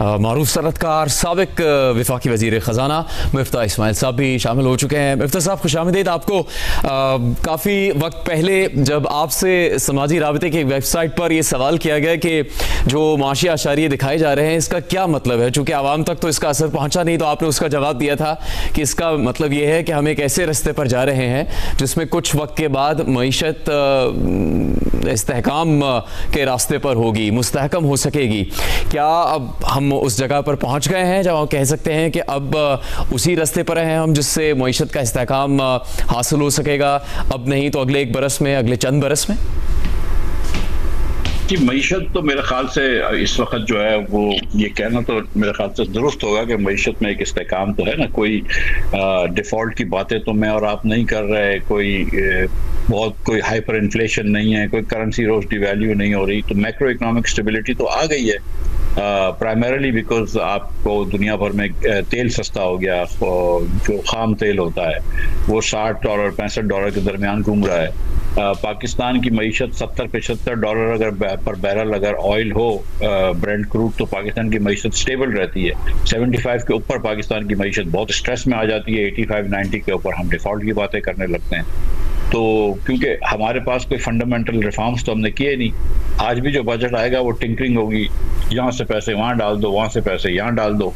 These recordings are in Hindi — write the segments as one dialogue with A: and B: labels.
A: मारूफ सरतकार साबिक वफाकी वज़ीर ख़जाना मिफ्ता इस्माइल साहब भी शामिल हो चुके हैं। मिफ्ता साहब खुशामदीद। आपको काफ़ी वक्त पहले जब आपसे समाजी राबते की वेबसाइट पर यह सवाल किया गया कि जो माशी आशारिये दिखाए जा रहे हैं इसका क्या मतलब है, चूँकि आवाम तक तो इसका असर पहुँचा नहीं, तो आपने उसका जवाब दिया था कि इसका मतलब ये है कि हम एक ऐसे रास्ते पर जा रहे हैं जिसमें कुछ वक्त के बाद मईशत इस्तेहकाम के रास्ते पर होगी, मुस्तहकम हो सकेगी। क्या अब हम उस जगह पर पहुंच गए हैं जब हम कह सकते हैं कि अब उसी रास्ते पर हैं हम जिससे मईशत का इस्तेहकाम हासिल हो सकेगा, अब नहीं तो अगले 1 बरस में, अगले चंद बरस में?
B: कि मईशत तो मेरे ख्याल से इस वक्त जो है वो ये कहना तो मेरे ख्याल से दुरुस्त होगा कि मईशत में एक इस्तेहकाम तो है ना। कोई डिफ़ॉल्ट की बातें तो मैं और आप नहीं कर रहे, कोई हाइपर इन्फ्लेशन नहीं है, कोई करेंसी रोज डिवैल्यू नहीं हो रही, तो मैक्रो इकोनॉमिक स्टेबिलिटी तो आ गई है। प्राइमरीली बिकॉज आपको दुनिया भर में तेल सस्ता हो गया, जो खाम तेल होता है वो $60 $65 के दरमियान घूम रहा है। पाकिस्तान की मईशत $70-75 अगर पर बैरल अगर ऑयल हो ब्रेंट क्रूड, तो पाकिस्तान की मईशत स्टेबल रहती है। 75 के ऊपर पाकिस्तान की मईशत बहुत स्ट्रेस में आ जाती है, 85-90 के ऊपर हम डिफ़ॉल्ट की बातें करने लगते हैं। तो क्योंकि हमारे पास कोई फंडामेंटल रिफॉर्म्स तो हमने किए नहीं। आज भी जो बजट आएगा वो टिंकरिंग होगी, यहाँ से पैसे वहाँ डाल दो, वहाँ से पैसे यहाँ डाल दो,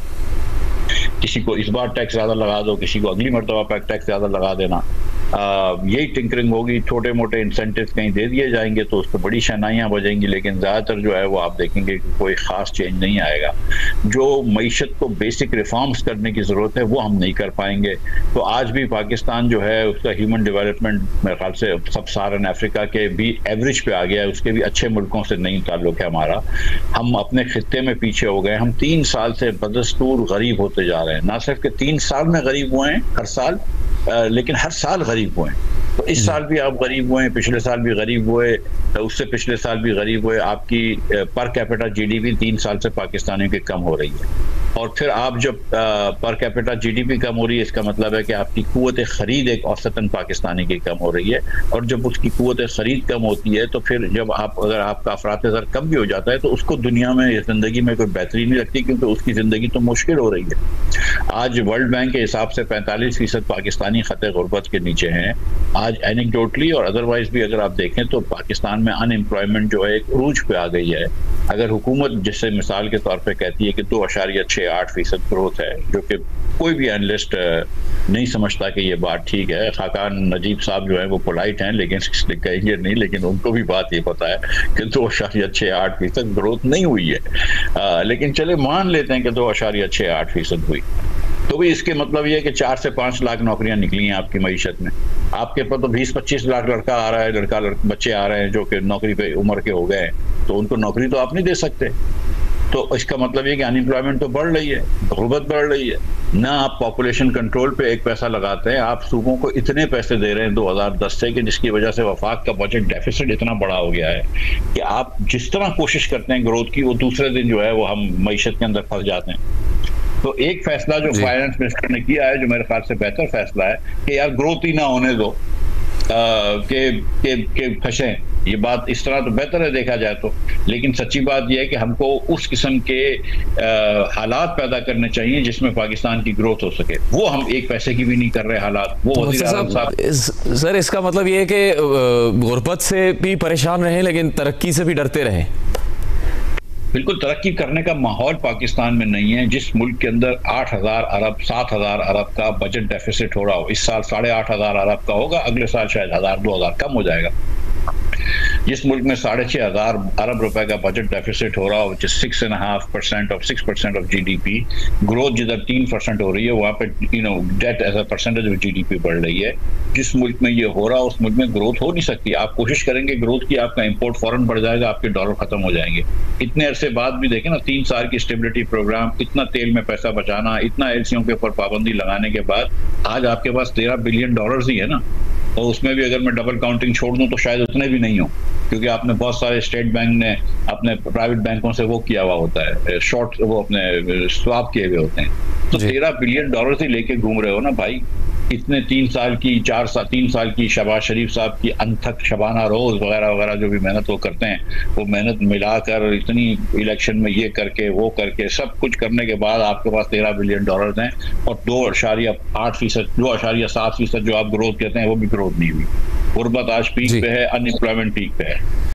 B: किसी को इस बार टैक्स ज़्यादा लगा दो, किसी को अगली मरतबा टैक्स ज़्यादा लगा देना, यही टिंकरिंग होगी। छोटे मोटे इंसेंटिव्स कहीं दे दिए जाएंगे तो उस पर बड़ी शहनाइयाँ बजेंगी, लेकिन ज़्यादातर जो है वो आप देखेंगे कि कोई ख़ास चेंज नहीं आएगा। जो मईशत को बेसिक रिफॉर्म्स करने की ज़रूरत है वो हम नहीं कर पाएंगे। तो आज भी पाकिस्तान जो है उसका ह्यूमन डेवलपमेंट मेरे ख्याल से सब सारन अफ्रीका के भी एवरेज पे आ गया है, उसके भी अच्छे मुल्कों से नहीं ताल्लुक़ है हमारा। हम अपने खित्ते में पीछे हो गए, हम 3 साल से बदस्तूर गरीब होते जा रहे हैं। ना सिर्फ के 3 साल में गरीब हुए हैं हर साल, लेकिन हर साल गरीब हुए हैं। तो इस साल भी आप गरीब हुए हैं, पिछले साल भी गरीब हुए, उससे पिछले साल भी गरीब हुए। आपकी पर कैपिटा जीडीपी 3 साल से पाकिस्तानियों की कम हो रही है। और फिर आप जब पर कैपिटा जीडीपी कम हो रही है, इसका मतलब है कि आपकी कुव्वत खरीद एक औसतन पाकिस्तानी की कम हो रही है। और जब उसकी कुव्वत खरीद कम होती है तो फिर जब अगर आपका अफरात ज़र कम भी हो जाता है तो उसको दुनिया में ज़िंदगी में कोई बेहतरी नहीं लगती, क्योंकि उसकी ज़िंदगी तो मुश्किल हो रही है। आज वर्ल्ड बैंक के हिसाब से 45% पाकिस्तानी खते गुर्बत के नीचे हैं। आज एनेक्डोटली और अदरवाइज भी अगर आप देखें तो पाकिस्तान में अनएम्प्लॉयमेंट जो है एक उरूज पे आ गई है। अगर हुकूमत जिससे मिसाल के तौर पे कहती है कि 2.68% ग्रोथ है, जो कि कोई भी एनालिस्ट नहीं समझता कि ये बात ठीक है। खाकान नजीब साहब जो है वो पोलाइट हैं लेकिन कहेंगे नहीं, लेकिन उनको भी बात ये पता है कि 2.68% ग्रोथ नहीं हुई है। लेकिन चले मान लेते हैं कि 2.68% हुई, तो भी इसके मतलब ये है कि 4 से 5 लाख नौकरियां निकली हैं आपकी मईशत में। आपके पास तो 20-25 लाख लड़का आ रहा है, बच्चे आ रहे हैं जो कि नौकरी पे उम्र के हो गए हैं, तो उनको नौकरी तो आप नहीं दे सकते। तो इसका मतलब ये कि अनएम्प्लॉयमेंट तो बढ़ रही है, गुर्बत बढ़ रही है। ना आप पॉपुलेशन कंट्रोल पे एक पैसा लगाते हैं, आप सूबों को इतने पैसे दे रहे हैं 2010 से कि जिसकी वजह से वफाक का बजट डेफिसिट इतना बड़ा हो गया है कि आप जिस तरह कोशिश करते हैं ग्रोथ की, वो दूसरे दिन जो है वो हम मईशत के अंदर फंस जाते हैं। तो एक फैसला जो फाइनेंस मिनिस्टर ने किया है, जो मेरे ख्याल से बेहतर फैसला है कि यार ग्रोथ ही ना होने दो, के फंसे। ये बात इस तरह तो बेहतर है देखा जाए तो, लेकिन सच्ची बात यह है कि हमको उस किस्म के हालात पैदा करने चाहिए जिसमें पाकिस्तान की ग्रोथ हो सके। वो हम एक पैसे की भी नहीं कर रहे हालात। वो
A: सर इसका मतलब ये है कि गुर्बत से भी परेशान रहे लेकिन तरक्की से भी डरते रहे।
B: बिल्कुल, तरक्की करने का माहौल पाकिस्तान में नहीं है। जिस मुल्क के अंदर 8,000 अरब 7,000 अरब का बजट डेफिसिट हो रहा हो, इस साल 8,500 अरब का होगा, अगले साल शायद 1,000-2,000 कम हो जाएगा। जिस मुल्क में 6,500 अरब रुपए का बजट डेफिसिट हो रहा हो, 6.5% और 6% ऑफ जीडीपी, ग्रोथ जिधर 3% हो रही है, वहाँ पे debt as a percentage of GDP बढ़ रही है। जिस मुल्क में ये हो रहा है उस मुल्क में ग्रोथ हो नहीं सकती। आप कोशिश करेंगे ग्रोथ की, आपका इंपोर्ट फौरन बढ़ जाएगा, आपके डॉलर खत्म हो जाएंगे। इतने अरसे बाद भी देखें ना, 3 साल की स्टेबिलिटी प्रोग्राम, इतना तेल में पैसा बचाना, इतना एलसीओ के ऊपर पाबंदी लगाने के बाद आज आपके पास $13 बिलियन ही है ना। और उसमें भी अगर मैं डबल काउंटिंग छोड़ दूं तो शायद उतने भी नहीं हो, क्योंकि आपने बहुत सारे स्टेट बैंक ने अपने प्राइवेट बैंकों से वो किया हुआ होता है, शॉर्ट वो अपने स्वाप किए हुए होते हैं। तो $13 बिलियन ही लेके घूम रहे हो ना भाई। इतने 3 साल की शहबाज शरीफ साहब की अनथक शबाना रोज वगैरह वगैरह जो भी मेहनत वो करते हैं, वो मेहनत मिलाकर इतनी इलेक्शन में ये करके वो करके सब कुछ करने के बाद आपके पास $13 बिलियन हैं और 2.7% जो आप ग्रोथ कहते हैं वो भी ग्रोथ नहीं हुई। गुर्बत आज पीक पे है, अनएम्प्लॉयमेंट पीक पे है।